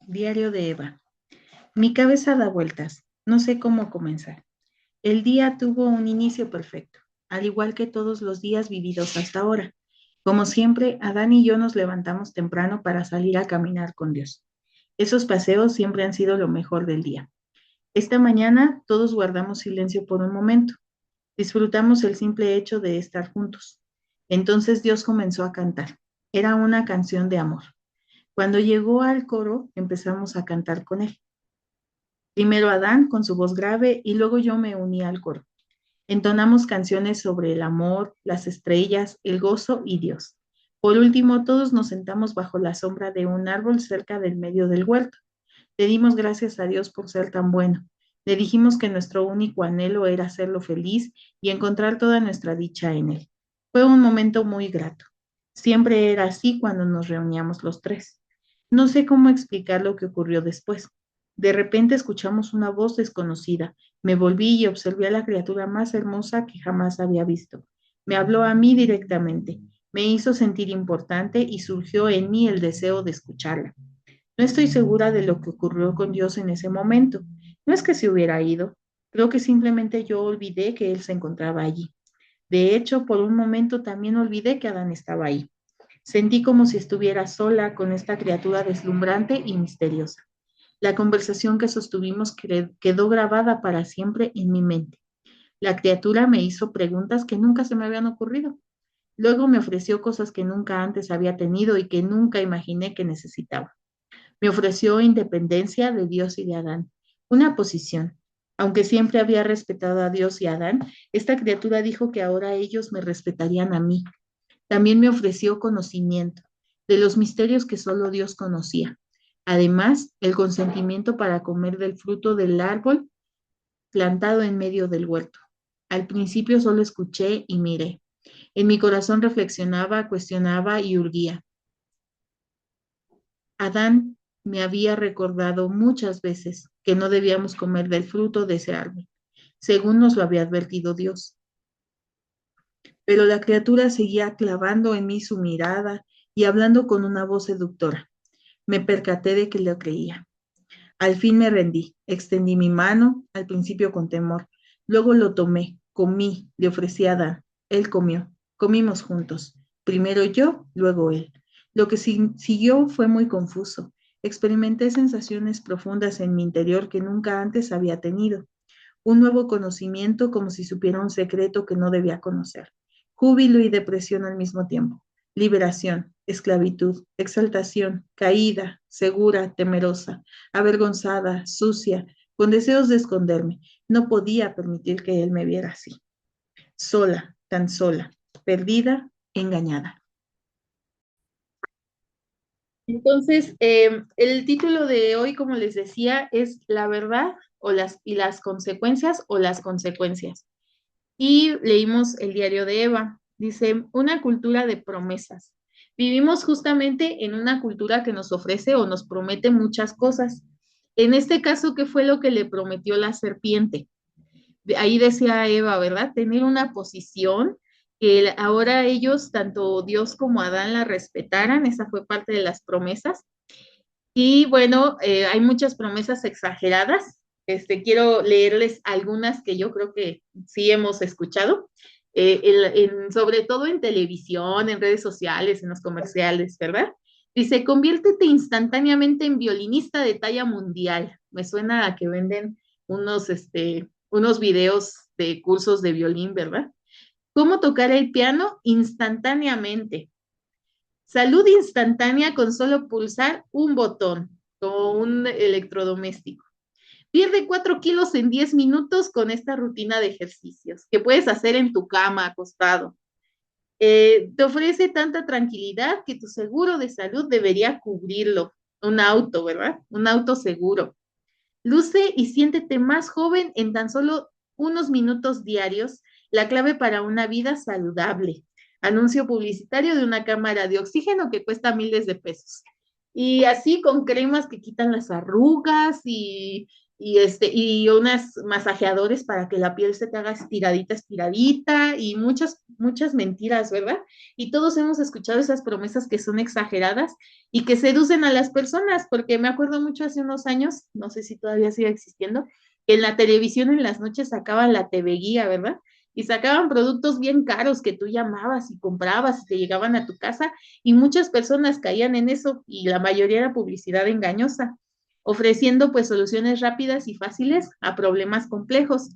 Diario de Eva. Mi cabeza da vueltas. No sé cómo comenzar. El día tuvo un inicio perfecto, al igual que todos los días vividos hasta ahora. Como siempre, Adán y yo nos levantamos temprano para salir a caminar con Dios. Esos paseos siempre han sido lo mejor del día. Esta mañana todos guardamos silencio por un momento. Disfrutamos el simple hecho de estar juntos. Entonces Dios comenzó a cantar. Era una canción de amor. Cuando llegó al coro, empezamos a cantar con él. Primero Adán con su voz grave y luego yo me uní al coro. Entonamos canciones sobre el amor, las estrellas, el gozo y Dios. Por último, todos nos sentamos bajo la sombra de un árbol cerca del medio del huerto. Le dimos gracias a Dios por ser tan bueno. Le dijimos que nuestro único anhelo era hacerlo feliz y encontrar toda nuestra dicha en él. Fue un momento muy grato. Siempre era así cuando nos reuníamos los tres. No sé cómo explicar lo que ocurrió después. De repente escuchamos una voz desconocida. Me volví y observé a la criatura más hermosa que jamás había visto. Me habló a mí directamente. Me hizo sentir importante y surgió en mí el deseo de escucharla. No estoy segura de lo que ocurrió con Dios en ese momento. No es que se hubiera ido. Creo que simplemente yo olvidé que Él se encontraba allí. De hecho, por un momento también olvidé que Adán estaba ahí. Sentí como si estuviera sola con esta criatura deslumbrante y misteriosa. La conversación que sostuvimos quedó grabada para siempre en mi mente. La criatura me hizo preguntas que nunca se me habían ocurrido. Luego me ofreció cosas que nunca antes había tenido y que nunca imaginé que necesitaba. Me ofreció independencia de Dios y de Adán, una posición. Aunque siempre había respetado a Dios y a Adán, esta criatura dijo que ahora ellos me respetarían a mí. También me ofreció conocimiento de los misterios que solo Dios conocía. Además, el consentimiento para comer del fruto del árbol plantado en medio del huerto. Al principio solo escuché y miré. En mi corazón reflexionaba, cuestionaba y urgía. Adán me había recordado muchas veces que no debíamos comer del fruto de ese árbol, según nos lo había advertido Dios. Pero la criatura seguía clavando en mí su mirada y hablando con una voz seductora. Me percaté de que lo creía. Al fin me rendí, extendí mi mano, al principio con temor. Luego lo tomé, comí, le ofrecí a Adán. Él comió, comimos juntos. Primero yo, luego él. Lo que siguió fue muy confuso. Experimenté sensaciones profundas en mi interior que nunca antes había tenido. Un nuevo conocimiento como si supiera un secreto que no debía conocer. Júbilo y depresión al mismo tiempo. Liberación, esclavitud, exaltación, caída, segura, temerosa, avergonzada, sucia, con deseos de esconderme. No podía permitir que él me viera así. Sola, tan sola, perdida, engañada. Entonces, el título de hoy, como les decía, es La verdad y las consecuencias o las consecuencias. Y leímos el diario de Eva. Dice, una cultura de promesas. Vivimos justamente en una cultura que nos ofrece o nos promete muchas cosas. En este caso, ¿qué fue lo que le prometió la serpiente? Ahí decía Eva, ¿verdad? Tener una posición que ahora ellos, tanto Dios como Adán, la respetaran. Esa fue parte de las promesas. Y bueno, hay muchas promesas exageradas. Quiero leerles algunas que yo creo que sí hemos escuchado, sobre todo en televisión, en redes sociales, en los comerciales, ¿verdad? Dice, conviértete instantáneamente en violinista de talla mundial. Me suena a que venden unos videos de cursos de violín, ¿verdad? ¿Cómo tocar el piano instantáneamente? Salud instantánea con solo pulsar un botón, como un electrodoméstico. Pierde 4 kilos en 10 minutos con esta rutina de ejercicios que puedes hacer en tu cama, acostado. Te ofrece tanta tranquilidad que tu seguro de salud debería cubrirlo. Un auto, ¿verdad? Un auto seguro. Luce y siéntete más joven en tan solo unos minutos diarios, la clave para una vida saludable. Anuncio publicitario de una cámara de oxígeno que cuesta miles de pesos. Y así con cremas que quitan las arrugas y y unas masajeadores para que la piel se te haga estiradita, estiradita, y muchas, muchas mentiras, ¿verdad? Y todos hemos escuchado esas promesas que son exageradas y que seducen a las personas, porque me acuerdo mucho hace unos años, no sé si todavía sigue existiendo, que en la televisión en las noches sacaban la TV Guía, ¿verdad? Y sacaban productos bien caros que tú llamabas y comprabas y te llegaban a tu casa, y muchas personas caían en eso, y la mayoría era publicidad engañosa, ofreciendo pues soluciones rápidas y fáciles a problemas complejos.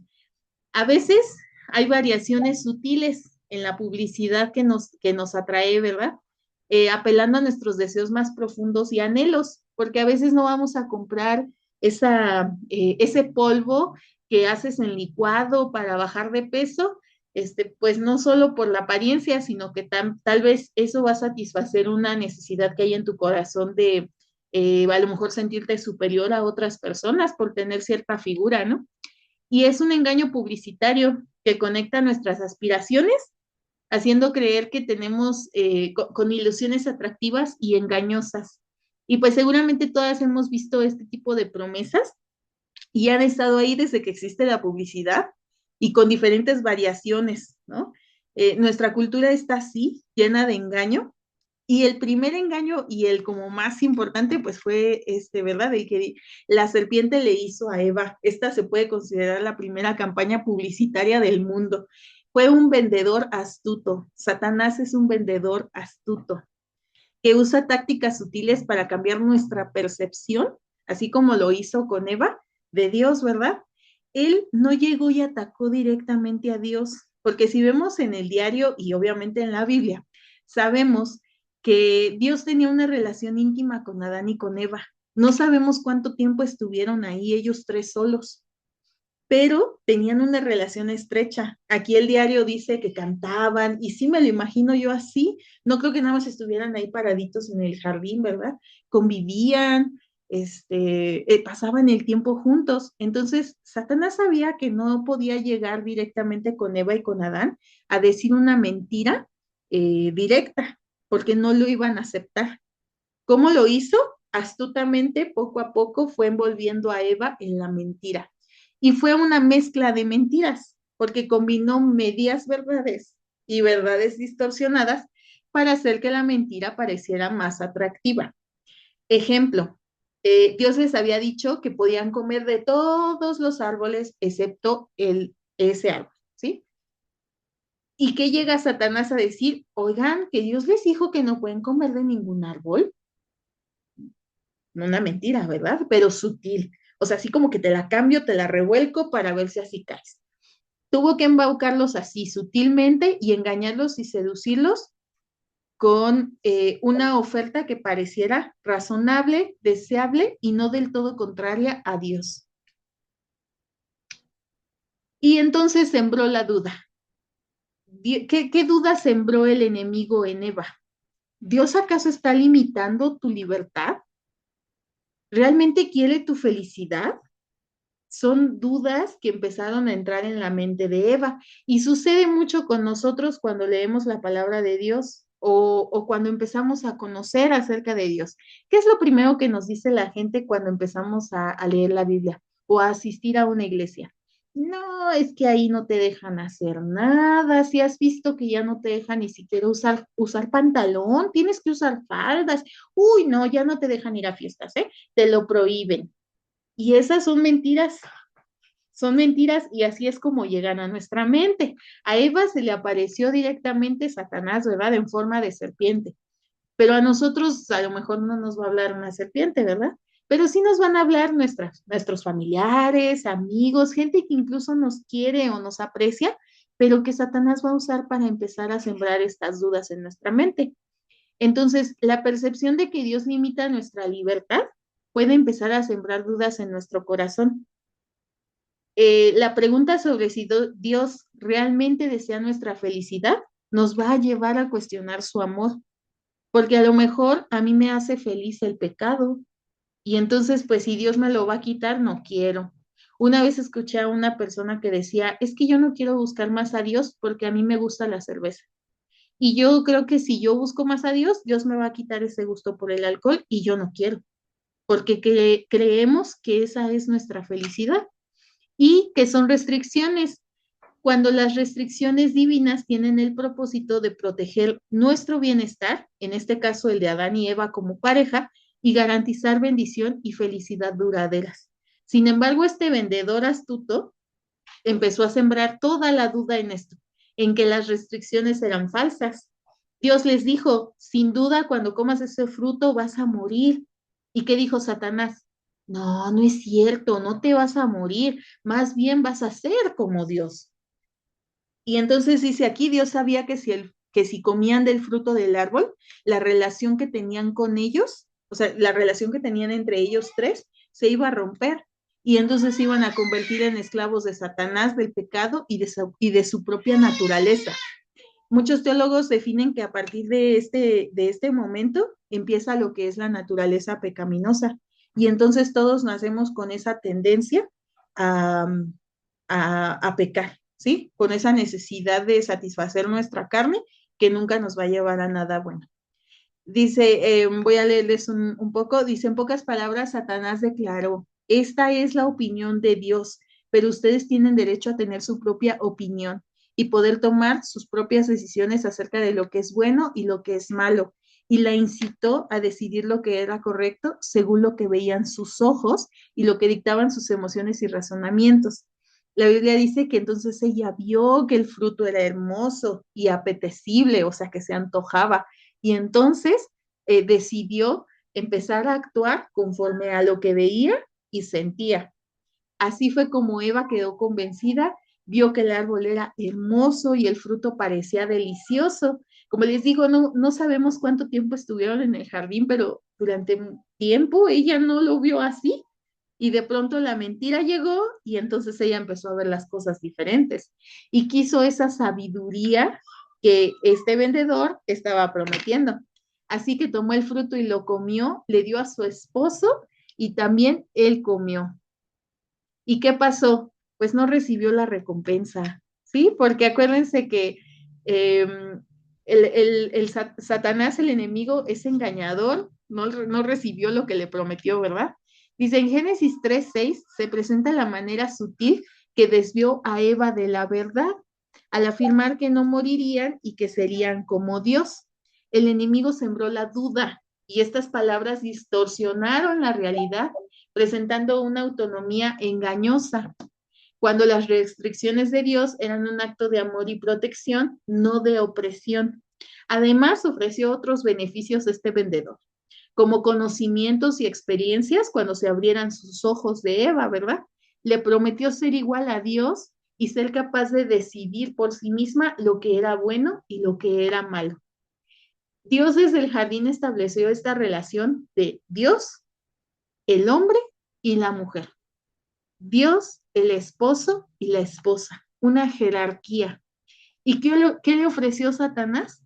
A veces hay variaciones sutiles en la publicidad que nos atrae, ¿verdad? Apelando a nuestros deseos más profundos y anhelos, porque a veces no vamos a comprar ese polvo que haces en licuado para bajar de peso, pues no solo por la apariencia, sino que tal vez eso va a satisfacer una necesidad que hay en tu corazón de a lo mejor sentirte superior a otras personas por tener cierta figura, ¿no? Y es un engaño publicitario que conecta nuestras aspiraciones, haciendo creer que tenemos con ilusiones atractivas y engañosas. Y pues seguramente todas hemos visto este tipo de promesas y han estado ahí desde que existe la publicidad y con diferentes variaciones, ¿no? Nuestra cultura está así, llena de engaño, y el primer engaño y el como más importante, pues fue ¿verdad? El que la serpiente le hizo a Eva. Esta se puede considerar la primera campaña publicitaria del mundo. Fue un vendedor astuto. Satanás es un vendedor astuto que usa tácticas sutiles para cambiar nuestra percepción, así como lo hizo con Eva, de Dios, ¿verdad? Él no llegó y atacó directamente a Dios, porque si vemos en el diario y obviamente en la Biblia, sabemos que Dios tenía una relación íntima con Adán y con Eva. No sabemos cuánto tiempo estuvieron ahí ellos tres solos, pero tenían una relación estrecha. Aquí el diario dice que cantaban, y sí me lo imagino yo así. No creo que nada más estuvieran ahí paraditos en el jardín, ¿verdad? Convivían, pasaban el tiempo juntos. Entonces, Satanás sabía que no podía llegar directamente con Eva y con Adán a decir una mentira directa, porque no lo iban a aceptar. ¿Cómo lo hizo? Astutamente, poco a poco, fue envolviendo a Eva en la mentira. Y fue una mezcla de mentiras, porque combinó medias verdades y verdades distorsionadas para hacer que la mentira pareciera más atractiva. Ejemplo, Dios les había dicho que podían comer de todos los árboles excepto ese árbol, ¿sí? ¿Y qué llega Satanás a decir? Oigan, que Dios les dijo que no pueden comer de ningún árbol. Una mentira, ¿verdad? Pero sutil. O sea, así como que te la cambio, te la revuelco para ver si así caes. Tuvo que embaucarlos así sutilmente y engañarlos y seducirlos con una oferta que pareciera razonable, deseable y no del todo contraria a Dios. Y entonces sembró la duda. ¿Qué duda sembró el enemigo en Eva? ¿Dios acaso está limitando tu libertad? ¿Realmente quiere tu felicidad? Son dudas que empezaron a entrar en la mente de Eva, y sucede mucho con nosotros cuando leemos la palabra de Dios o cuando empezamos a conocer acerca de Dios. ¿Qué es lo primero que nos dice la gente cuando empezamos a leer la Biblia o a asistir a una iglesia? No, es que ahí no te dejan hacer nada. Si has visto que ya no te dejan ni siquiera usar pantalón, tienes que usar faldas. Uy, no, ya no te dejan ir a fiestas, ¿eh? Te lo prohíben. Y esas son mentiras, y así es como llegan a nuestra mente. A Eva se le apareció directamente Satanás, ¿verdad? En forma de serpiente. Pero a nosotros a lo mejor no nos va a hablar una serpiente, ¿verdad? Pero sí nos van a hablar nuestros familiares, amigos, gente que incluso nos quiere o nos aprecia, pero que Satanás va a usar para empezar a sembrar estas dudas en nuestra mente. Entonces, la percepción de que Dios limita nuestra libertad puede empezar a sembrar dudas en nuestro corazón. La pregunta sobre si Dios realmente desea nuestra felicidad nos va a llevar a cuestionar su amor, porque a lo mejor a mí me hace feliz el pecado, y entonces pues si Dios me lo va a quitar, no quiero. Una vez escuché a una persona que decía, es que yo no quiero buscar más a Dios porque a mí me gusta la cerveza. Y yo creo que si yo busco más a Dios, Dios me va a quitar ese gusto por el alcohol y yo no quiero. porque creemos que esa es nuestra felicidad y que son restricciones, cuando las restricciones divinas tienen el propósito de proteger nuestro bienestar, en este caso el de Adán y Eva como pareja, y garantizar bendición y felicidad duraderas. Sin embargo, este vendedor astuto empezó a sembrar toda la duda en esto, en que las restricciones eran falsas. Dios les dijo, sin duda, cuando comas ese fruto vas a morir. ¿Y qué dijo Satanás? No, no es cierto, no te vas a morir, más bien vas a ser como Dios. Y entonces dice aquí, Dios sabía que si comían del fruto del árbol, la relación que tenían con ellos, o sea, la relación que tenían entre ellos tres, se iba a romper. Y entonces se iban a convertir en esclavos de Satanás, del pecado y de su propia naturaleza. Muchos teólogos definen que a partir de este momento empieza lo que es la naturaleza pecaminosa. Y entonces todos nacemos con esa tendencia a, a pecar, ¿sí? Con esa necesidad de satisfacer nuestra carne que nunca nos va a llevar a nada bueno. Dice, voy a leerles un poco, dice, en pocas palabras, Satanás declaró, esta es la opinión de Dios, pero ustedes tienen derecho a tener su propia opinión y poder tomar sus propias decisiones acerca de lo que es bueno y lo que es malo. Y la incitó a decidir lo que era correcto según lo que veían sus ojos y lo que dictaban sus emociones y razonamientos. La Biblia dice que entonces ella vio que el fruto era hermoso y apetecible, o sea, que se antojaba, y entonces decidió empezar a actuar conforme a lo que veía y sentía. Así fue como Eva quedó convencida, vio que el árbol era hermoso y el fruto parecía delicioso. Como les digo, no sabemos cuánto tiempo estuvieron en el jardín, pero durante un tiempo ella no lo vio así. Y de pronto la mentira llegó y entonces ella empezó a ver las cosas diferentes y quiso esa sabiduría que este vendedor estaba prometiendo. Así que tomó el fruto y lo comió, le dio a su esposo y también él comió. ¿Y qué pasó? Pues no recibió la recompensa, ¿sí? Porque acuérdense que eh, Satanás, el enemigo, es engañador, no recibió lo que le prometió, ¿verdad? Dice en Génesis 3:6 se presenta la manera sutil que desvió a Eva de la verdad al afirmar que no morirían y que serían como Dios. El enemigo sembró la duda y estas palabras distorsionaron la realidad presentando una autonomía engañosa, cuando las restricciones de Dios eran un acto de amor y protección, no de opresión. Además, ofreció otros beneficios a este vendedor, como conocimientos y experiencias cuando se abrieran sus ojos de Eva, ¿verdad? Le prometió ser igual a Dios y ser capaz de decidir por sí misma lo que era bueno y lo que era malo. Dios desde el jardín estableció esta relación de Dios, el hombre y la mujer. Dios, el esposo y la esposa, una jerarquía. ¿Y qué le ofreció Satanás?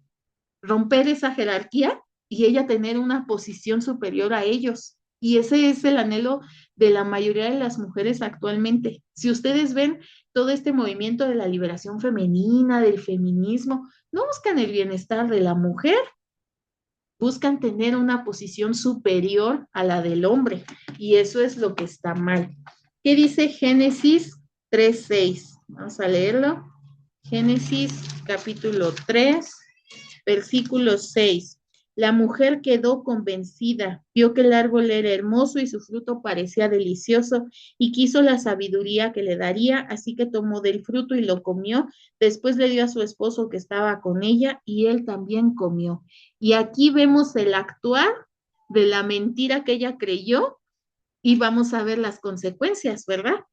Romper esa jerarquía y ella tener una posición superior a ellos. Y ese es el anhelo de la mayoría de las mujeres actualmente. Si ustedes ven todo este movimiento de la liberación femenina, del feminismo, no buscan el bienestar de la mujer, buscan tener una posición superior a la del hombre. Y eso es lo que está mal. ¿Qué dice Génesis 3:6? Vamos a leerlo. Génesis capítulo 3, versículo 6. La mujer quedó convencida, vio que el árbol era hermoso y su fruto parecía delicioso y quiso la sabiduría que le daría, así que tomó del fruto y lo comió. Después le dio a su esposo que estaba con ella y él también comió. Y aquí vemos el actuar de la mentira que ella creyó y vamos a ver las consecuencias, ¿verdad?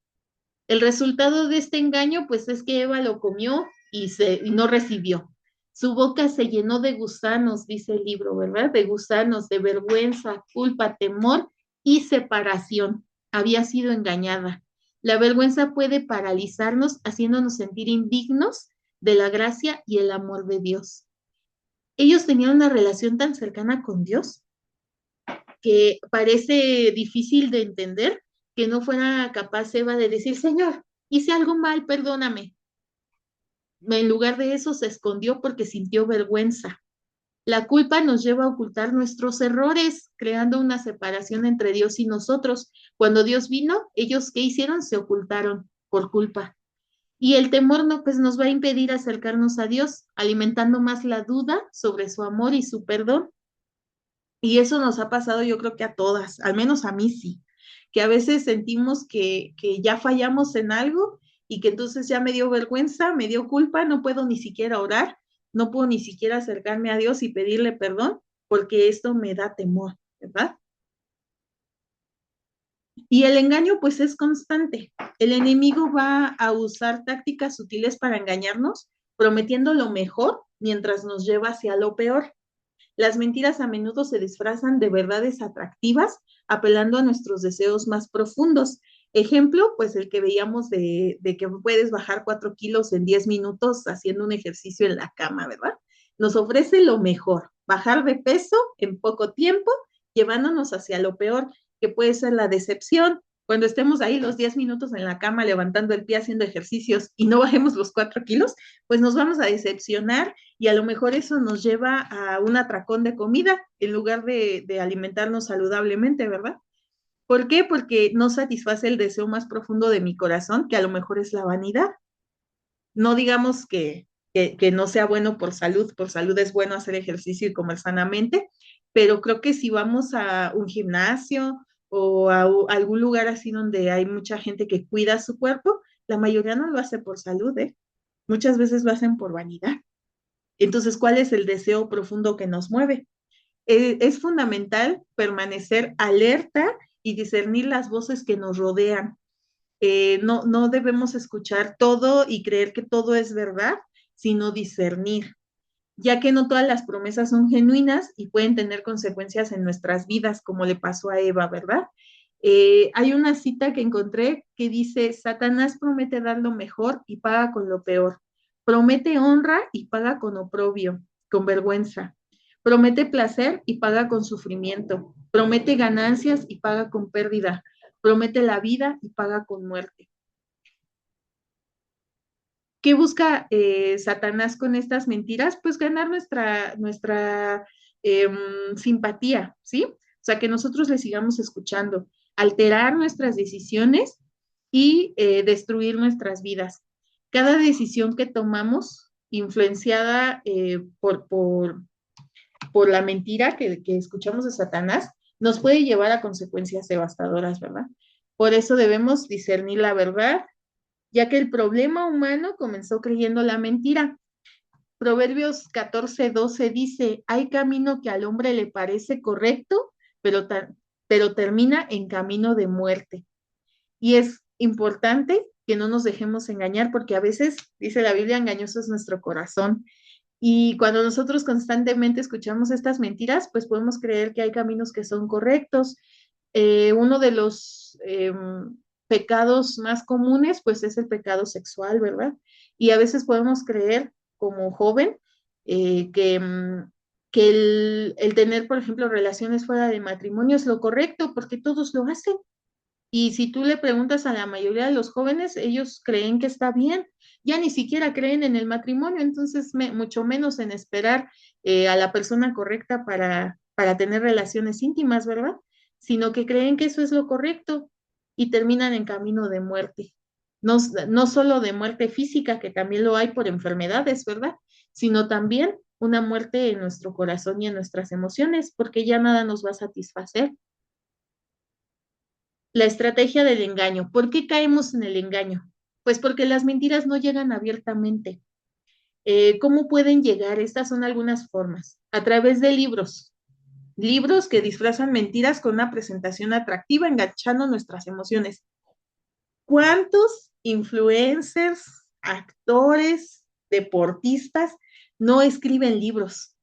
El resultado de este engaño, pues es que Eva lo comió y no recibió. Su boca se llenó de gusanos, dice el libro, ¿verdad? De gusanos, de vergüenza, culpa, temor y separación. Había sido engañada. La vergüenza puede paralizarnos, haciéndonos sentir indignos de la gracia y el amor de Dios. Ellos tenían una relación tan cercana con Dios que parece difícil de entender que no fuera capaz Eva de decir, Señor, hice algo mal, perdóname. En lugar de eso se escondió porque sintió vergüenza. La culpa nos lleva a ocultar nuestros errores, creando una separación entre Dios y nosotros. Cuando Dios vino, ellos ¿qué hicieron? Se ocultaron por culpa. Y el temor no, pues nos va a impedir acercarnos a Dios, alimentando más la duda sobre su amor y su perdón. Y eso nos ha pasado yo creo que a todas, al menos a mí sí, que a veces sentimos que ya fallamos en algo y que entonces ya me dio vergüenza, me dio culpa, no puedo ni siquiera orar, no puedo ni siquiera acercarme a Dios y pedirle perdón porque esto me da temor, ¿verdad? Y el engaño pues es constante. El enemigo va a usar tácticas sutiles para engañarnos, prometiendo lo mejor mientras nos lleva hacia lo peor. Las mentiras a menudo se disfrazan de verdades atractivas, apelando a nuestros deseos más profundos. Ejemplo, pues el que veíamos de que puedes bajar 4 kilos en 10 minutos haciendo un ejercicio en la cama, ¿verdad? Nos ofrece lo mejor, bajar de peso en poco tiempo, llevándonos hacia lo peor, que puede ser la decepción. Cuando estemos ahí los 10 minutos en la cama levantando el pie haciendo ejercicios y no bajemos los 4 kilos, pues nos vamos a decepcionar y a lo mejor eso nos lleva a un atracón de comida en lugar de alimentarnos saludablemente, ¿verdad? ¿Por qué? Porque no satisface el deseo más profundo de mi corazón, que a lo mejor es la vanidad. No digamos que no sea bueno por salud es bueno hacer ejercicio y comer sanamente, pero creo que si vamos a un gimnasio o a algún lugar así donde hay mucha gente que cuida su cuerpo, la mayoría no lo hace por salud, ¿eh? Muchas veces lo hacen por vanidad. Entonces, ¿cuál es el deseo profundo que nos mueve? Es fundamental permanecer alerta y discernir las voces que nos rodean. No debemos escuchar todo y creer que todo es verdad, sino discernir, ya que no todas las promesas son genuinas y pueden tener consecuencias en nuestras vidas, como le pasó a Eva, ¿verdad? Hay una cita que encontré que dice, Satanás promete dar lo mejor y paga con lo peor. Promete honra y paga con oprobio, con vergüenza. Promete placer y paga con sufrimiento. Promete ganancias y paga con pérdida. Promete la vida y paga con muerte. ¿Qué busca Satanás con estas mentiras? Pues ganar nuestra simpatía, ¿sí? O sea, que nosotros le sigamos escuchando, alterar nuestras decisiones y destruir nuestras vidas. Cada decisión que tomamos, influenciada por la mentira que escuchamos de Satanás, nos puede llevar a consecuencias devastadoras, ¿verdad? Por eso debemos discernir la verdad, ya que el problema humano comenzó creyendo la mentira. Proverbios 14:12 dice, hay camino que al hombre le parece correcto, pero, pero termina en camino de muerte. Y es importante que no nos dejemos engañar porque a veces, dice la Biblia, engañoso es nuestro corazón. Y cuando nosotros constantemente escuchamos estas mentiras, pues podemos creer que hay caminos que son correctos. Uno de los pecados más comunes, pues es el pecado sexual, ¿verdad? Y a veces podemos creer como joven que el tener, por ejemplo, relaciones fuera de matrimonio es lo correcto porque todos lo hacen. Y si tú le preguntas a la mayoría de los jóvenes, ellos creen que está bien, ya ni siquiera creen en el matrimonio, entonces mucho menos en esperar a la persona correcta para tener relaciones íntimas, ¿verdad? Sino que creen que eso es lo correcto y terminan en camino de muerte. No, no solo de muerte física, que también lo hay por enfermedades, ¿verdad? Sino también una muerte en nuestro corazón y en nuestras emociones, porque ya nada nos va a satisfacer. La estrategia del engaño. ¿Por qué caemos en el engaño? Pues porque las mentiras no llegan abiertamente. ¿Cómo pueden llegar? Estas son algunas formas. A través de libros. Libros que disfrazan mentiras con una presentación atractiva, enganchando nuestras emociones. ¿Cuántos influencers, actores, deportistas no escriben libros?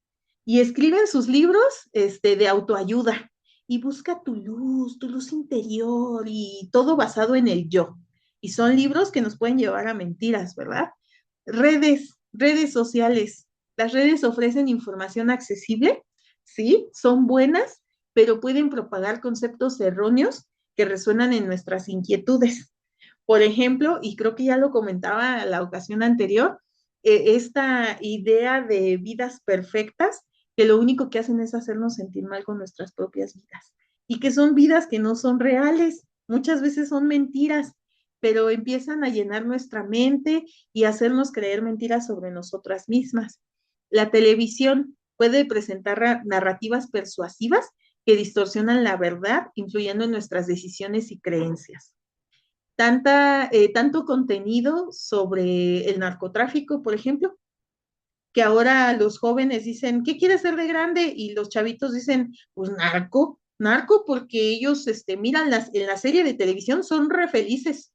Y escriben sus libros de autoayuda y busca tu luz interior y todo basado en el yo. Y son libros que nos pueden llevar a mentiras, ¿verdad? Redes sociales. Las redes ofrecen información accesible, ¿sí? Son buenas, pero pueden propagar conceptos erróneos que resuenan en nuestras inquietudes. Por ejemplo, y creo que ya lo comentaba la ocasión anterior, esta idea de vidas perfectas que lo único que hacen es hacernos sentir mal con nuestras propias vidas y que son vidas que no son reales, muchas veces son mentiras, pero empiezan a llenar nuestra mente y hacernos creer mentiras sobre nosotras mismas. La televisión puede presentar narrativas persuasivas que distorsionan la verdad, influyendo en nuestras decisiones y creencias. Tanto contenido sobre el narcotráfico, por ejemplo, que ahora los jóvenes dicen, ¿qué quieres ser de grande? Y los chavitos dicen, pues narco, narco, porque ellos miran en la serie de televisión, son re felices.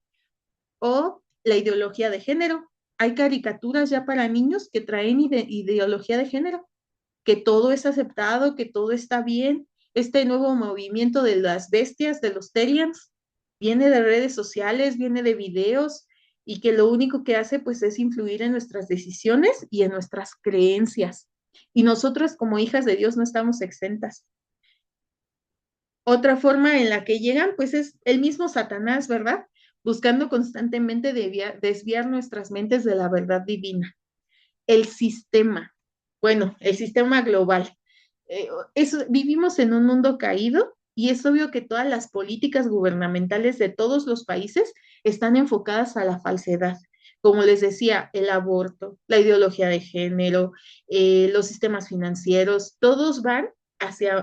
O la ideología de género. Hay caricaturas ya para niños que traen ideología de género, que todo es aceptado, que todo está bien. Este nuevo movimiento de las bestias, de los Terians, viene de redes sociales, viene de videos, y que lo único que hace pues es influir en nuestras decisiones y en nuestras creencias. Y nosotros como hijas de Dios no estamos exentas. Otra forma en la que llegan pues es el mismo Satanás, ¿verdad? Buscando constantemente desviar nuestras mentes de la verdad divina. El sistema, bueno, el sistema global. Vivimos en un mundo caído y es obvio que todas las políticas gubernamentales de todos los países están enfocadas a la falsedad. Como les decía, el aborto, la ideología de género, los sistemas financieros, todos van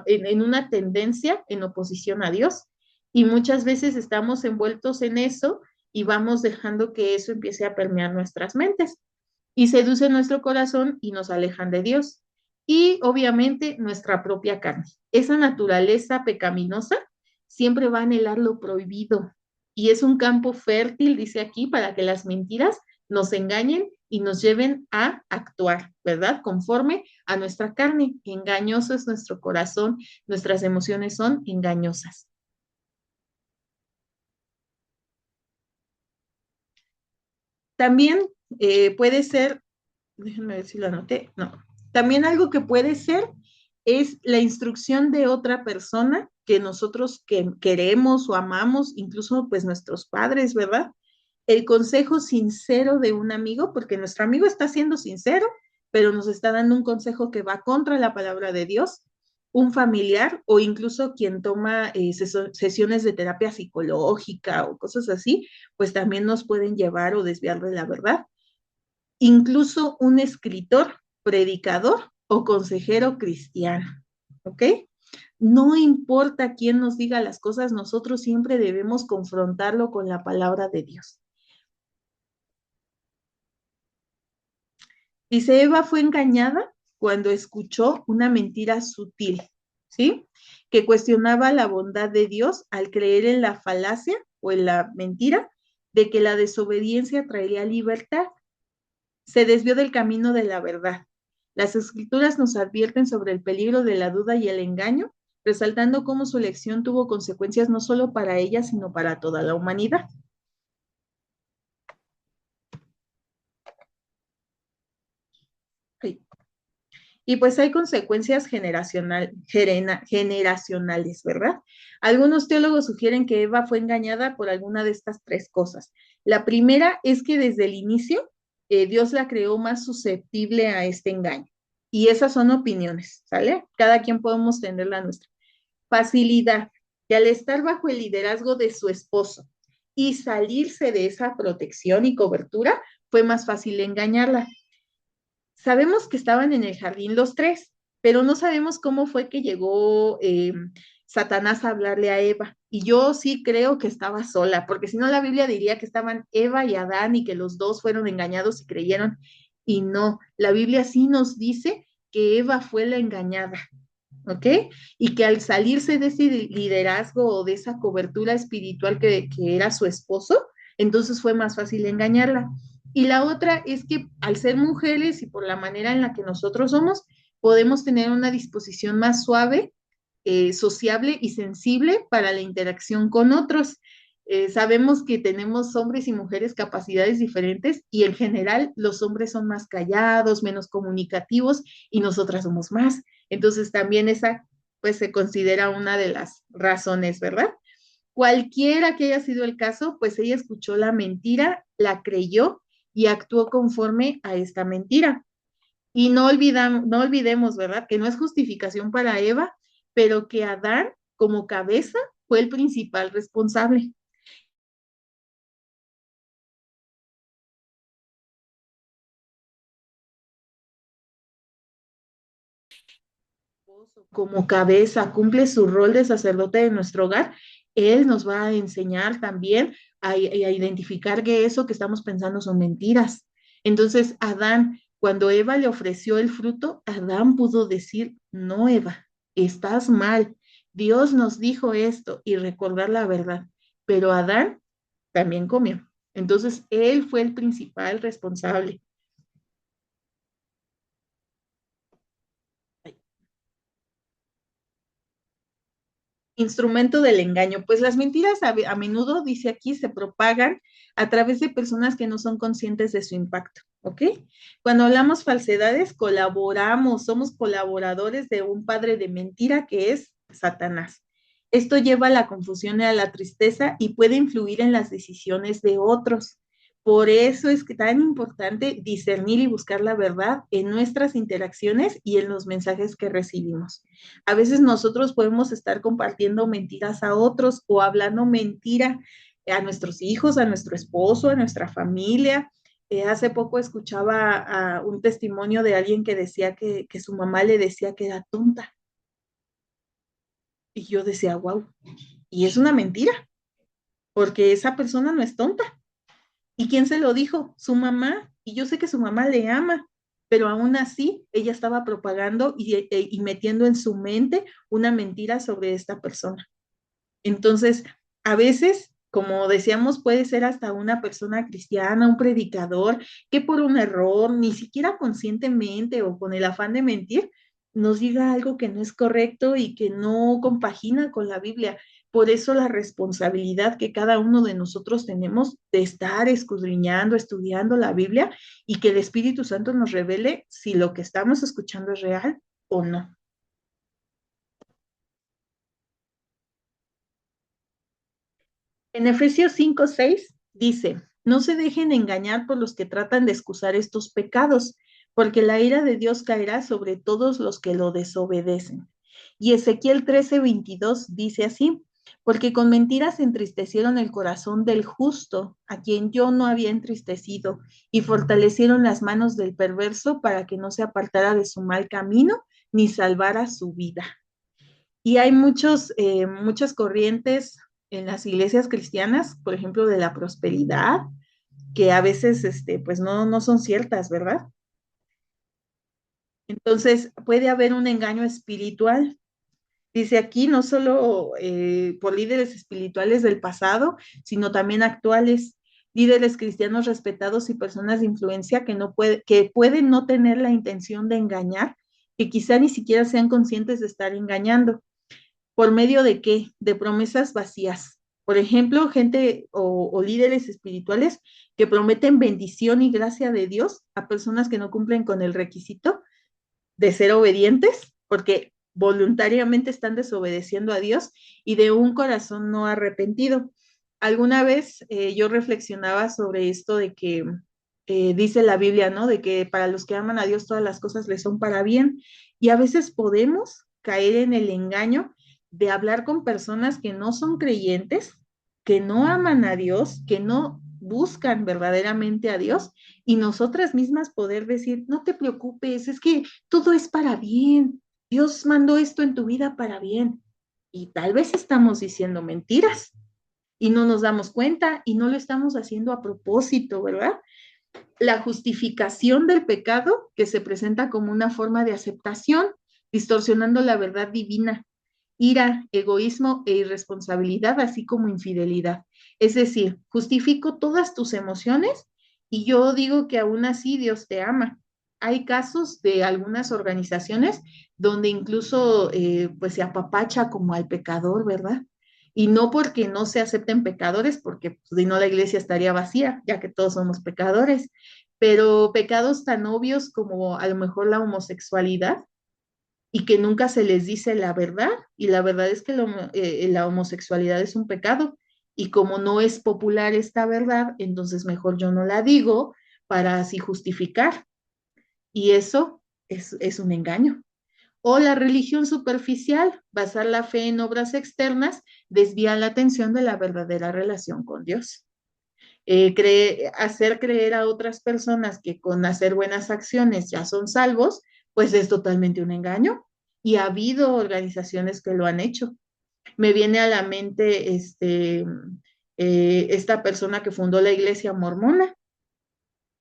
en una tendencia en oposición a Dios. Y muchas veces estamos envueltos en eso y vamos dejando que eso empiece a permear nuestras mentes y seduce nuestro corazón y nos alejan de Dios. Y obviamente nuestra propia carne. Esa naturaleza pecaminosa siempre va a anhelar lo prohibido y es un campo fértil, dice aquí, para que las mentiras nos engañen y nos lleven a actuar, ¿verdad? Conforme a nuestra carne. Engañoso es nuestro corazón, nuestras emociones son engañosas. También puede ser, déjenme ver si lo anoté, no. También algo que puede ser es la instrucción de otra persona que nosotros queremos o amamos, incluso pues nuestros padres, ¿verdad? El consejo sincero de un amigo, porque nuestro amigo está siendo sincero, pero nos está dando un consejo que va contra la palabra de Dios, un familiar o incluso quien toma sesiones de terapia psicológica o cosas así, pues también nos pueden llevar o desviar de la verdad. Incluso un escritor, predicador o consejero cristiano, ¿ok? No importa quién nos diga las cosas, nosotros siempre debemos confrontarlo con la palabra de Dios. Dice, Eva fue engañada cuando escuchó una mentira sutil, ¿sí? Que cuestionaba la bondad de Dios al creer en la falacia o en la mentira de que la desobediencia traería libertad. Se desvió del camino de la verdad. Las escrituras nos advierten sobre el peligro de la duda y el engaño, resaltando cómo su elección tuvo consecuencias no solo para ella, sino para toda la humanidad. Sí. Y pues hay consecuencias generacionales, ¿verdad? Algunos teólogos sugieren que Eva fue engañada por alguna de estas tres cosas. La primera es que desde el inicio Dios la creó más susceptible a este engaño. Y esas son opiniones, ¿sale? Cada quien podemos tener la nuestra. Facilidad, que al estar bajo el liderazgo de su esposo y salirse de esa protección y cobertura, fue más fácil engañarla. Sabemos que estaban en el jardín los tres, pero no sabemos cómo fue que llegó Satanás a hablarle a Eva. Y yo sí creo que estaba sola, porque si no la Biblia diría que estaban Eva y Adán y que los dos fueron engañados y creyeron. Y no, la Biblia sí nos dice que Eva fue la engañada. ¿Ok? Y que al salirse de ese liderazgo o de esa cobertura espiritual que era su esposo, entonces fue más fácil engañarla. Y la otra es que al ser mujeres y por la manera en la que nosotros somos, podemos tener una disposición más suave, sociable y sensible para la interacción con otros. Sabemos que tenemos hombres y mujeres capacidades diferentes y en general los hombres son más callados, menos comunicativos y nosotras somos más. Entonces también esa pues se considera una de las razones, ¿verdad? Cualquiera que haya sido el caso, pues ella escuchó la mentira, la creyó y actuó conforme a esta mentira. Y no olvidemos, ¿verdad? Que no es justificación para Eva, pero que Adán, como cabeza, fue el principal responsable. Como cabeza, cumple su rol de sacerdote de nuestro hogar, Él nos va a enseñar también a identificar que eso que estamos pensando son mentiras. Entonces, Adán, cuando Eva le ofreció el fruto, Adán pudo decir, no, Eva, estás mal. Dios nos dijo esto y recordar la verdad. Pero Adán también comió. Entonces, él fue el principal responsable. Instrumento del engaño. Pues las mentiras a menudo, dice aquí, se propagan a través de personas que no son conscientes de su impacto, ¿ok? Cuando hablamos falsedades, colaboramos, somos colaboradores de un padre de mentira que es Satanás. Esto lleva a la confusión y a la tristeza y puede influir en las decisiones de otros. Por eso es que tan importante discernir y buscar la verdad en nuestras interacciones y en los mensajes que recibimos. A veces nosotros podemos estar compartiendo mentiras a otros o hablando mentira a nuestros hijos, a nuestro esposo, a nuestra familia. Hace poco escuchaba un testimonio de alguien que decía que su mamá le decía que era tonta. Y yo decía, wow, y es una mentira, porque esa persona no es tonta. ¿Y quién se lo dijo? Su mamá. Y yo sé que su mamá le ama, pero aún así ella estaba propagando y metiendo en su mente una mentira sobre esta persona. Entonces, a veces, como decíamos, puede ser hasta una persona cristiana, un predicador, que por un error, ni siquiera conscientemente o con el afán de mentir, nos diga algo que no es correcto y que no compagina con la Biblia. Por eso la responsabilidad que cada uno de nosotros tenemos de estar escudriñando, estudiando la Biblia y que el Espíritu Santo nos revele si lo que estamos escuchando es real o no. En Efesios 5:6 dice, no se dejen engañar por los que tratan de excusar estos pecados, porque la ira de Dios caerá sobre todos los que lo desobedecen. Y Ezequiel 13:22 dice así, porque con mentiras entristecieron el corazón del justo, a quien yo no había entristecido, y fortalecieron las manos del perverso para que no se apartara de su mal camino, ni salvara su vida. Y hay muchas corrientes en las iglesias cristianas, por ejemplo, de la prosperidad, que a veces, pues no son ciertas, ¿verdad? Entonces, puede haber un engaño espiritual. Dice aquí, no solo por líderes espirituales del pasado, sino también actuales, líderes cristianos respetados y personas de influencia que pueden no tener la intención de engañar, que quizá ni siquiera sean conscientes de estar engañando. ¿Por medio de qué? De promesas vacías. Por ejemplo, gente o líderes espirituales que prometen bendición y gracia de Dios a personas que no cumplen con el requisito de ser obedientes, porque voluntariamente están desobedeciendo a Dios y de un corazón no arrepentido. Alguna vez yo reflexionaba sobre esto de que dice la Biblia, ¿no? De que para los que aman a Dios todas las cosas les son para bien. Y a veces podemos caer en el engaño de hablar con personas que no son creyentes, que no aman a Dios, que no buscan verdaderamente a Dios y nosotras mismas poder decir, no te preocupes, es que todo es para bien. Dios mandó esto en tu vida para bien. Y tal vez estamos diciendo mentiras y no nos damos cuenta y no lo estamos haciendo a propósito, ¿verdad? La justificación del pecado que se presenta como una forma de aceptación, distorsionando la verdad divina, ira, egoísmo e irresponsabilidad, así como infidelidad. Es decir, justifico todas tus emociones y yo digo que aún así Dios te ama. Hay casos de algunas organizaciones donde incluso pues se apapacha como al pecador, ¿verdad? Y no porque no se acepten pecadores, porque pues, si no la iglesia estaría vacía, ya que todos somos pecadores, pero pecados tan obvios como a lo mejor la homosexualidad y que nunca se les dice la verdad, y la verdad es que la homosexualidad es un pecado, y como no es popular esta verdad, entonces mejor yo no la digo para así justificar, y eso es un engaño. O la religión superficial, basar la fe en obras externas, desvía la atención de la verdadera relación con Dios. Hacer creer a otras personas que con hacer buenas acciones ya son salvos, pues es totalmente un engaño. Y ha habido organizaciones que lo han hecho. Me viene a la mente esta persona que fundó la iglesia mormona.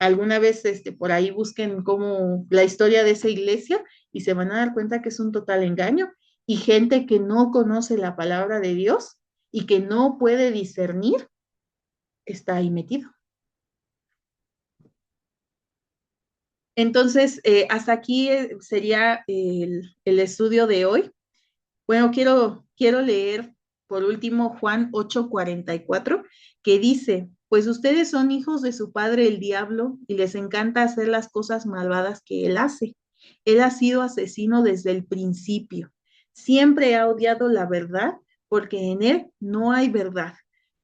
Alguna vez por ahí busquen como la historia de esa iglesia y se van a dar cuenta que es un total engaño. Y gente que no conoce la palabra de Dios y que no puede discernir, está ahí metido. Entonces, hasta aquí sería el estudio de hoy. Bueno, quiero leer por último Juan 8:44, que dice, pues ustedes son hijos de su padre el diablo y les encanta hacer las cosas malvadas que él hace. Él ha sido asesino desde el principio. Siempre ha odiado la verdad porque en él no hay verdad.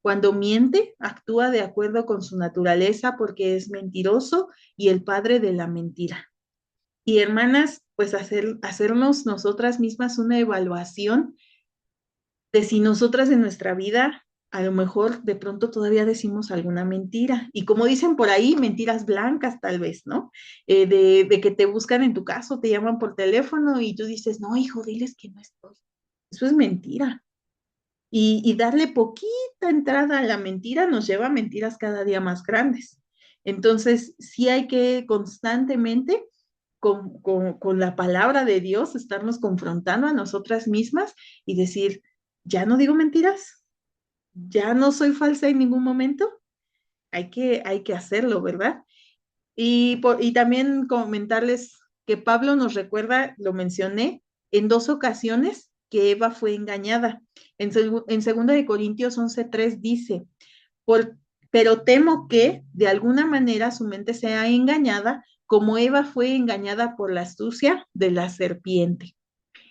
Cuando miente, actúa de acuerdo con su naturaleza porque es mentiroso y el padre de la mentira. Y hermanas, pues hacernos nosotras mismas una evaluación de si nosotras en nuestra vida a lo mejor de pronto todavía decimos alguna mentira. Y como dicen por ahí, mentiras blancas tal vez, ¿no? De que te buscan en tu caso, te llaman por teléfono y tú dices, no, hijo, diles que no estoy. Eso es mentira. Y darle poquita entrada a la mentira nos lleva a mentiras cada día más grandes. Entonces, sí hay que constantemente con la palabra de Dios estarnos confrontando a nosotras mismas y decir, ya no digo mentiras, ya no soy falsa en ningún momento, hay que hacerlo, ¿verdad? Y también comentarles que Pablo nos recuerda, lo mencioné, en dos ocasiones que Eva fue engañada. En 2 de Corintios 11:3 dice, por, pero temo que de alguna manera su mente sea engañada, como Eva fue engañada por la astucia de la serpiente.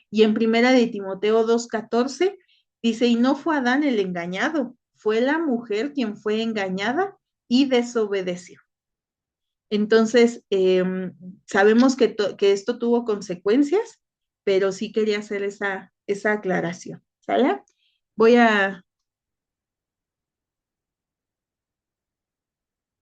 Y en primera de Timoteo 2:14 dice, y no fue Adán el engañado, fue la mujer quien fue engañada y desobedeció. Entonces, sabemos que esto tuvo consecuencias, pero sí quería hacer esa aclaración. ¿Sale? Voy a